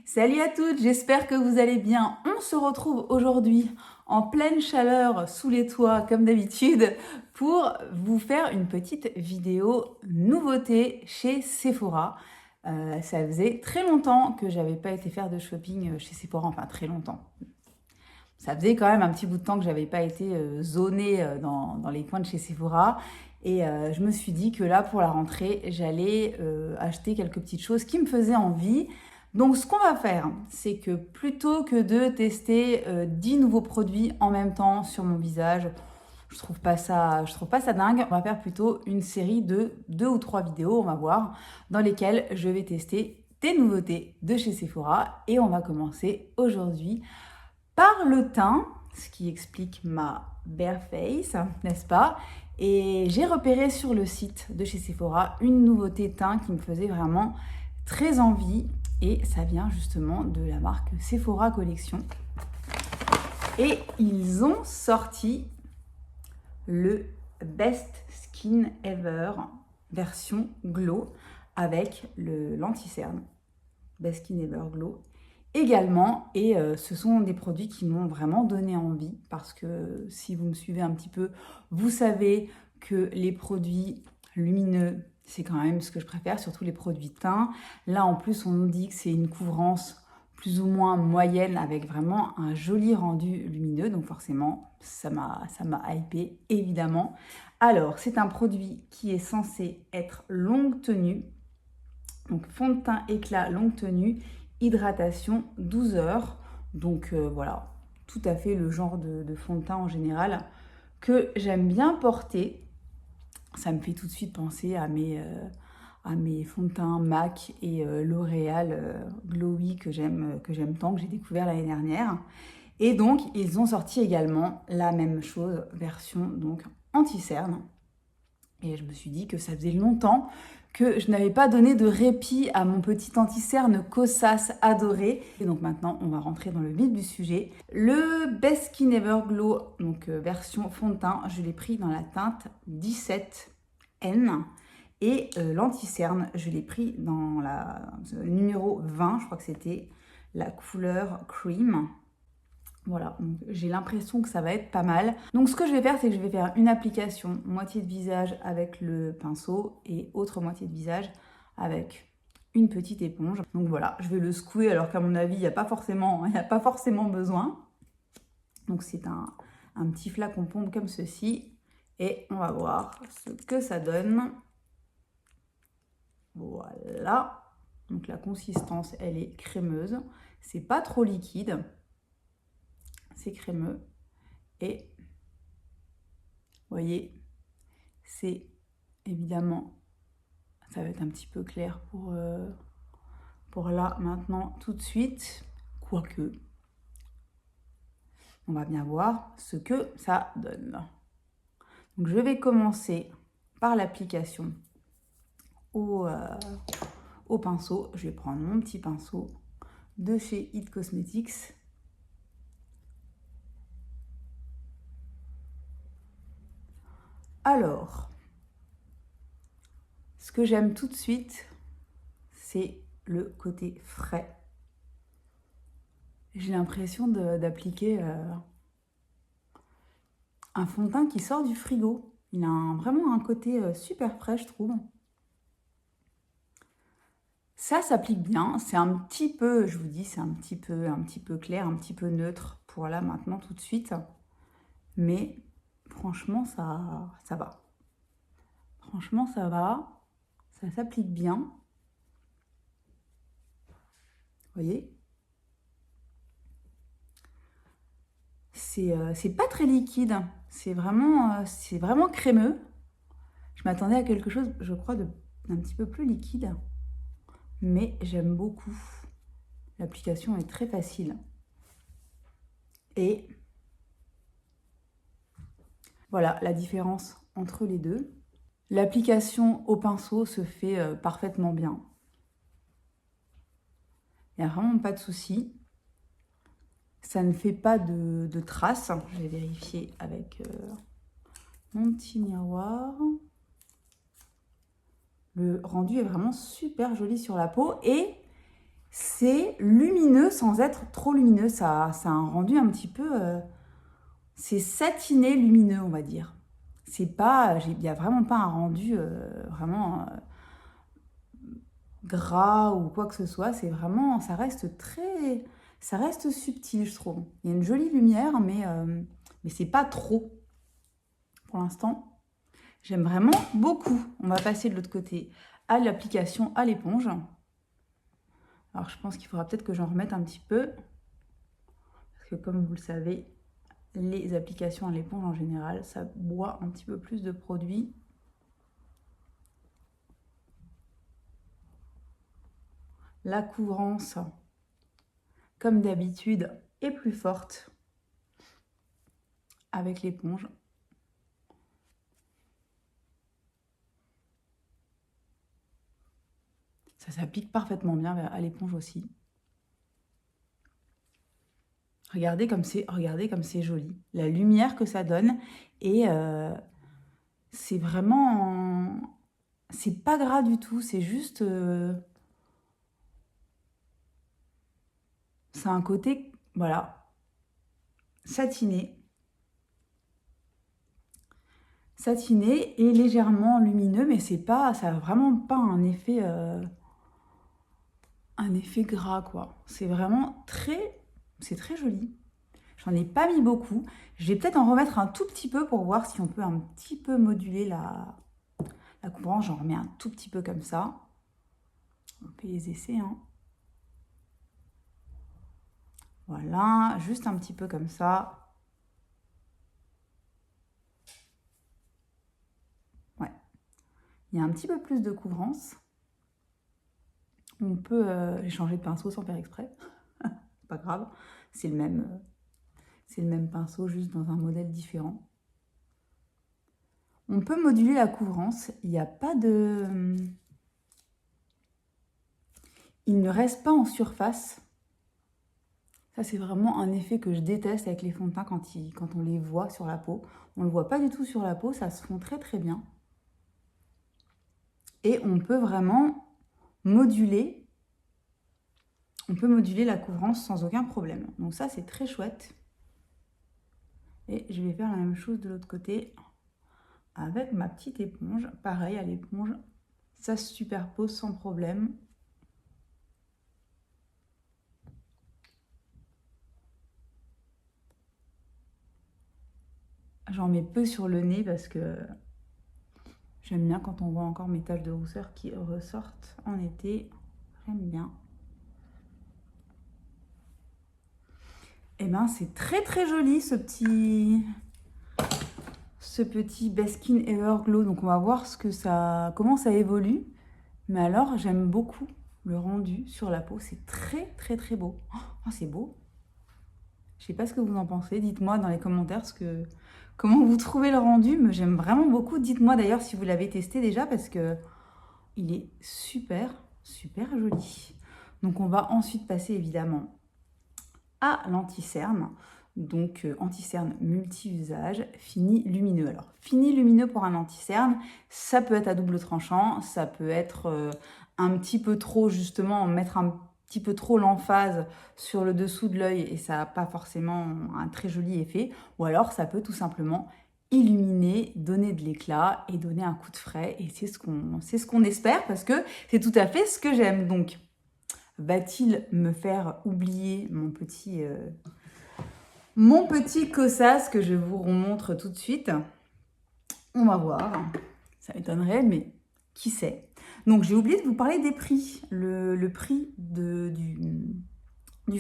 Salut à toutes, j'espère que vous allez bien. On se retrouve aujourd'hui en pleine chaleur sous les toits comme d'habitude pour vous faire une petite vidéo nouveauté chez Sephora. Ça faisait très longtemps que j'avais pas été faire de shopping chez Sephora, enfin très longtemps. Ça faisait quand même un petit bout de temps que j'avais pas été zonée dans les coins de chez Sephora. Et je me suis dit que là, pour la rentrée, j'allais acheter quelques petites choses qui me faisaient envie. Donc, ce qu'on va faire, c'est que plutôt que de tester 10 nouveaux produits en même temps sur mon visage, je trouve pas ça dingue. On va faire plutôt une série de 2 ou 3 vidéos, on va voir, dans lesquelles je vais tester des nouveautés de chez Sephora. Et on va commencer aujourd'hui par le teint, ce qui explique ma bare face, n'est-ce pas? Et j'ai repéré sur le site de chez Sephora une nouveauté teint qui me faisait vraiment très envie. Et ça vient justement de la marque Sephora Collection. Et ils ont sorti le Best Skin Ever version Glow avec l'anti-cerne. Best Skin Ever Glow également. Et ce sont des produits qui m'ont vraiment donné envie parce que si vous me suivez un petit peu, vous savez que les produits lumineux, c'est quand même ce que je préfère, surtout les produits teints. Là, en plus, on nous dit que c'est une couvrance plus ou moins moyenne avec vraiment un joli rendu lumineux. Donc forcément, ça m'a hypé, évidemment. Alors, c'est un produit qui est censé être longue tenue. Donc, fond de teint éclat longue tenue, hydratation 12 heures. Donc, voilà, tout à fait le genre de fond de teint en général que j'aime bien porter. Ça me fait tout de suite penser à mes fonds de teint MAC et L'Oréal Glowy que j'aime tant, que j'ai découvert l'année dernière. Et donc, ils ont sorti également la même chose, version donc anti-cerne. Et je me suis dit que ça faisait longtemps que je n'avais pas donné de répit à mon petit anti-cerne Kosas adoré. Et donc maintenant, on va rentrer dans le vif du sujet. Le Best Skin Ever Glow, donc version fond de teint, je l'ai pris dans la teinte 17N. Et l'anti-cerne, je l'ai pris dans le numéro 20, je crois que c'était la couleur Cream. Voilà, donc j'ai l'impression que ça va être pas mal. Donc ce que je vais faire, c'est que je vais faire une application moitié de visage avec le pinceau et autre moitié de visage avec une petite éponge. Donc voilà, je vais le secouer alors qu'à mon avis, il n'y a pas forcément besoin. Donc c'est un petit flacon pompe comme ceci. Et on va voir ce que ça donne. Voilà. Donc la consistance, elle est crémeuse. C'est pas trop liquide. C'est crémeux et vous voyez, c'est évidemment, ça va être un petit peu clair pour là, maintenant, tout de suite, quoique, on va bien voir ce que ça donne. Donc je vais commencer par l'application au pinceau. Je vais prendre mon petit pinceau de chez It Cosmetics. Alors, ce que j'aime tout de suite, c'est le côté frais. J'ai l'impression d'appliquer un fond de teint qui sort du frigo. Il a vraiment un côté super frais, je trouve. Ça s'applique bien. C'est un petit peu, je vous dis, c'est un petit peu clair, un petit peu neutre pour là, maintenant, tout de suite. Mais franchement, ça va. Franchement, ça va. Ça s'applique bien. Vous voyez ? C'est pas très liquide. C'est vraiment crémeux. Je m'attendais à quelque chose, je crois, d'un petit peu plus liquide. Mais j'aime beaucoup. L'application est très facile. Et voilà la différence entre les deux. L'application au pinceau se fait parfaitement bien. Il n'y a vraiment pas de souci. Ça ne fait pas de traces. Je vais vérifier avec mon petit miroir. Le rendu est vraiment super joli sur la peau et C'est lumineux sans être trop lumineux. Ça a un rendu un petit peu... c'est satiné lumineux, on va dire. C'est pas... Il n'y a vraiment pas un rendu vraiment gras ou quoi que ce soit. C'est vraiment... Ça reste très... Ça reste subtil, je trouve. Il y a une jolie lumière, mais c'est pas trop. Pour l'instant, j'aime vraiment beaucoup. On va passer de l'autre côté à l'application à l'éponge. Alors, je pense qu'il faudra peut-être que j'en remette un petit peu. Parce que comme vous le savez, les applications à l'éponge en général, ça boit un petit peu plus de produit. La couvrance, comme d'habitude, est plus forte avec l'éponge. Ça s'applique parfaitement bien à l'éponge aussi. Regardez comme c'est joli. La lumière que ça donne. Et c'est vraiment... C'est pas gras du tout. C'est juste... c'est un côté, voilà, satiné. Satiné et légèrement lumineux. Mais c'est pas... Ça n'a vraiment pas un effet gras, quoi. C'est vraiment très... C'est très joli. J'en ai pas mis beaucoup. Je vais peut-être en remettre un tout petit peu pour voir si on peut un petit peu moduler la couvrance. J'en remets un tout petit peu comme ça. On fait les essais, hein. Voilà, juste un petit peu comme ça. Ouais. Il y a un petit peu plus de couvrance. On peut... j'ai changé de pinceau sans faire exprès. Pas grave. C'est le même pinceau, juste dans un modèle différent. On peut moduler la couvrance. Il n'y a pas de... Il ne reste pas en surface. Ça, c'est vraiment un effet que je déteste avec les fonds de teint quand on les voit sur la peau. On ne le voit pas du tout sur la peau, ça se fond très très bien. Et on peut vraiment moduler. On peut moduler la couvrance sans aucun problème. Donc ça, c'est très chouette. Et je vais faire la même chose de l'autre côté avec ma petite éponge. Pareil, à l'éponge, ça se superpose sans problème. J'en mets peu sur le nez parce que j'aime bien quand on voit encore mes taches de rousseur qui ressortent en été. J'aime bien. Et ben c'est très très joli ce petit Best Skin Ever Glow. Donc on va voir comment ça évolue. Mais alors j'aime beaucoup le rendu sur la peau. C'est très très très beau. Oh, c'est beau. Je sais pas ce que vous en pensez. Dites-moi dans les commentaires comment vous trouvez le rendu. Mais j'aime vraiment beaucoup. Dites-moi d'ailleurs si vous l'avez testé déjà parce que il est super super joli. Donc on va ensuite passer évidemment à l'anti-cerne. Donc anti-cerne multi-usage, fini lumineux. Alors fini lumineux pour un anti-cerne, ça peut être à double tranchant, ça peut être un petit peu trop justement, mettre un petit peu trop l'emphase sur le dessous de l'œil et ça n'a pas forcément un très joli effet. Ou alors ça peut tout simplement illuminer, donner de l'éclat et donner un coup de frais. Et c'est ce qu'on espère parce que c'est tout à fait ce que j'aime. Donc va-t-il me faire oublier mon petit cossas que je vous remontre tout de suite? On va voir. Ça m'étonnerait, mais qui sait. Donc, j'ai oublié de vous parler des prix. Le prix du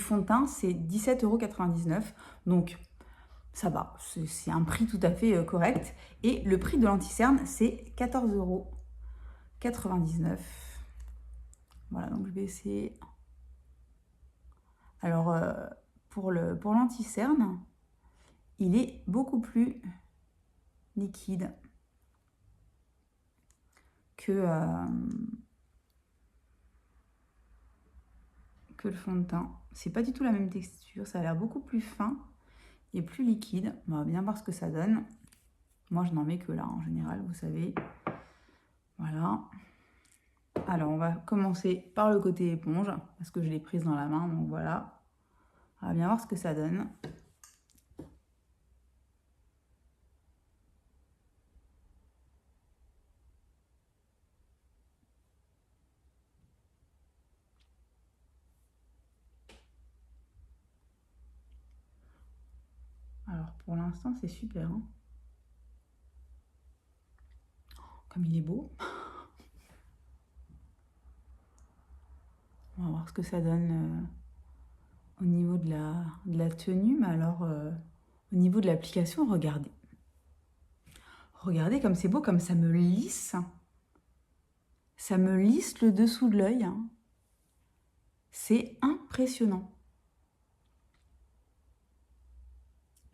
fond de teint, c'est 17,99 €. Donc, ça va. C'est un prix tout à fait correct. Et le prix de l'anti-cerne, c'est 14,99 €. Voilà, donc je vais essayer... Alors, pour l'anti-cerne, il est beaucoup plus liquide que le fond de teint. C'est pas du tout la même texture, ça a l'air beaucoup plus fin et plus liquide. On va bien voir ce que ça donne. Moi, je n'en mets que là, en général, vous savez. Voilà. Alors, on va commencer par le côté éponge, parce que je l'ai prise dans la main, donc voilà. On va bien voir ce que ça donne. Alors, pour l'instant, c'est super, hein. Comme il est beau. On va voir ce que ça donne au niveau de la tenue. Mais alors, au niveau de l'application, regardez. Regardez comme c'est beau, comme ça me lisse. Ça me lisse le dessous de l'œil, hein. C'est impressionnant.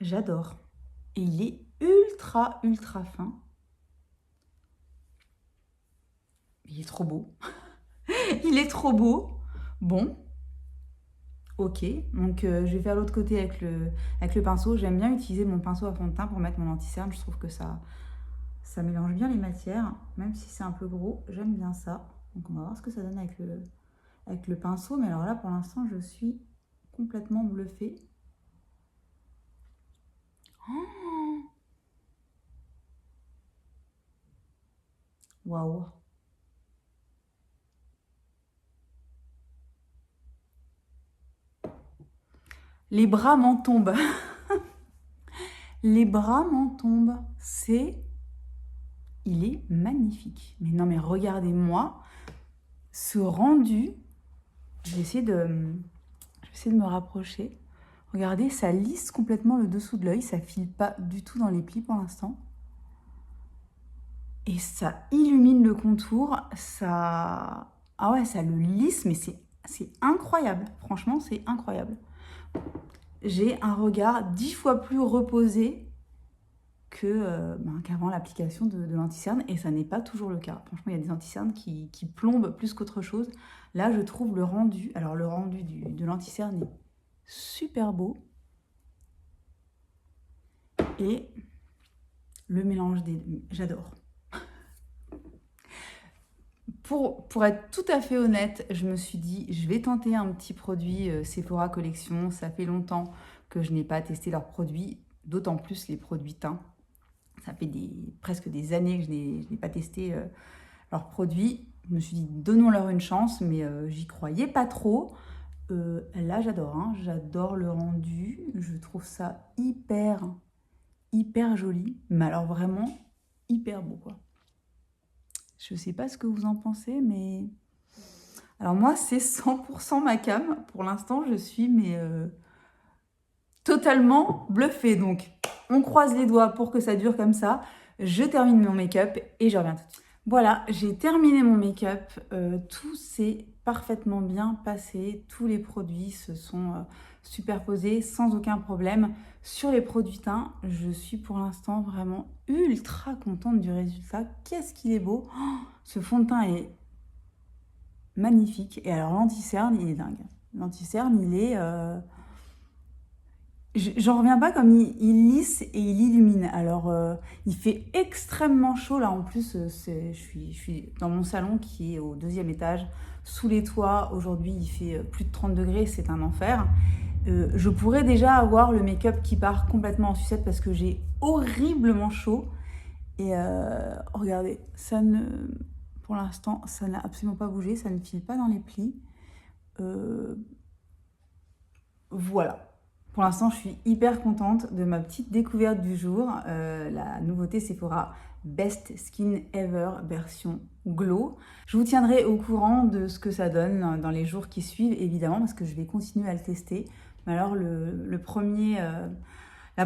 J'adore. Et il est ultra, ultra fin. Il est trop beau. Il est trop beau. Bon. Ok. Donc, je vais faire l'autre côté avec le pinceau. J'aime bien utiliser mon pinceau à fond de teint pour mettre mon anti-cerne. Je trouve que ça mélange bien les matières. Même si c'est un peu gros, j'aime bien ça. Donc, on va voir ce que ça donne avec le pinceau. Mais alors là, pour l'instant, je suis complètement bluffée. Waouh! Les bras m'en tombent. Les bras m'en tombent. Il est magnifique. Mais non, mais regardez-moi ce rendu. Je vais essayer de me rapprocher. Regardez, ça lisse complètement le dessous de l'œil. Ça file pas du tout dans les plis pour l'instant. Et ça illumine le contour. Ah ouais, ça le lisse, mais c'est incroyable. Franchement, c'est incroyable. J'ai un regard 10 fois plus reposé qu'avant l'application de l'anti-cerne, et ça n'est pas toujours le cas. Franchement, il y a des anti-cernes qui plombent plus qu'autre chose. Là, je trouve le rendu, alors le rendu de l'anti-cerne est super beau. Et le mélange des deux, j'adore. Pour être tout à fait honnête, je me suis dit, je vais tenter un petit produit Sephora Collection. Ça fait longtemps que je n'ai pas testé leurs produits, d'autant plus les produits teint. Ça fait presque des années que je n'ai pas testé leurs produits. Je me suis dit, donnons-leur une chance, mais j'y croyais pas trop. Là, j'adore, hein. J'adore le rendu. Je trouve ça hyper, hyper joli. Mais alors vraiment, hyper beau, quoi. Je sais pas ce que vous en pensez, mais... Alors moi, c'est 100% ma cam. Pour l'instant, je suis totalement bluffée. Donc, on croise les doigts pour que ça dure comme ça. Je termine mon make-up et je reviens tout de suite. Voilà, j'ai terminé mon make-up. Tout s'est parfaitement bien passé. Tous les produits se sont superposés sans aucun problème. Sur les produits teints, je suis pour l'instant vraiment ultra contente du résultat. Qu'est-ce qu'il est beau! Oh, ce fond de teint est magnifique. Et alors, l'anti-cerne, il est dingue. L'anti-cerne, il est... J'en reviens pas comme il lisse et il illumine. Alors, il fait extrêmement chaud. Là, en plus, je suis dans mon salon qui est au 2e étage, sous les toits. Aujourd'hui, il fait plus de 30 degrés. C'est un enfer. Je pourrais déjà avoir le make-up qui part complètement en sucette parce que j'ai horriblement chaud. Et regardez, pour l'instant, ça n'a absolument pas bougé. Ça ne file pas dans les plis. Voilà. Pour l'instant, je suis hyper contente de ma petite découverte du jour. La nouveauté Sephora Best Skin Ever version Glow. Je vous tiendrai au courant de ce que ça donne dans les jours qui suivent, évidemment, parce que je vais continuer à le tester. Mais alors, la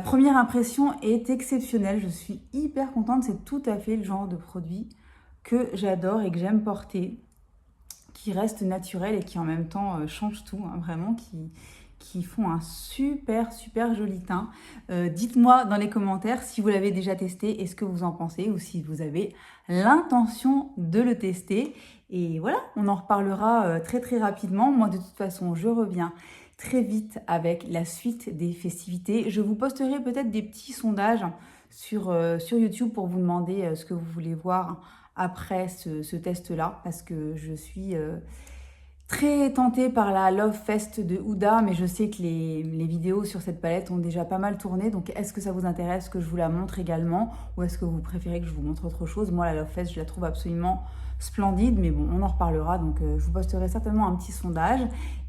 première impression est exceptionnelle. Je suis hyper contente. C'est tout à fait le genre de produit que j'adore et que j'aime porter, qui reste naturel et qui en même temps change tout, hein, vraiment, qui font un super, super joli teint. Dites-moi dans les commentaires si vous l'avez déjà testé et ce que vous en pensez, ou si vous avez l'intention de le tester. Et voilà, on en reparlera très très rapidement. Moi, de toute façon, je reviens très vite avec la suite des festivités. Je vous posterai peut-être des petits sondages sur YouTube pour vous demander ce que vous voulez voir après ce test-là, parce que je suis très tentée par la Love Fest de Huda, mais je sais que les vidéos sur cette palette ont déjà pas mal tourné, donc est-ce que ça vous intéresse que je vous la montre également, ou est-ce que vous préférez que je vous montre autre chose? Moi, la Love Fest, je la trouve absolument splendide, mais bon, on en reparlera, donc je vous posterai certainement un petit sondage,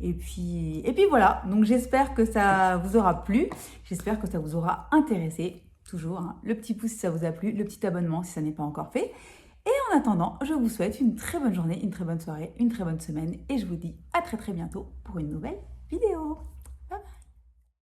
et puis voilà, donc j'espère que ça vous aura plu, j'espère que ça vous aura intéressé, toujours, hein, le petit pouce si ça vous a plu, le petit abonnement si ça n'est pas encore fait, et en attendant, je vous souhaite une très bonne journée, une très bonne soirée, une très bonne semaine, et je vous dis à très bientôt pour une nouvelle vidéo.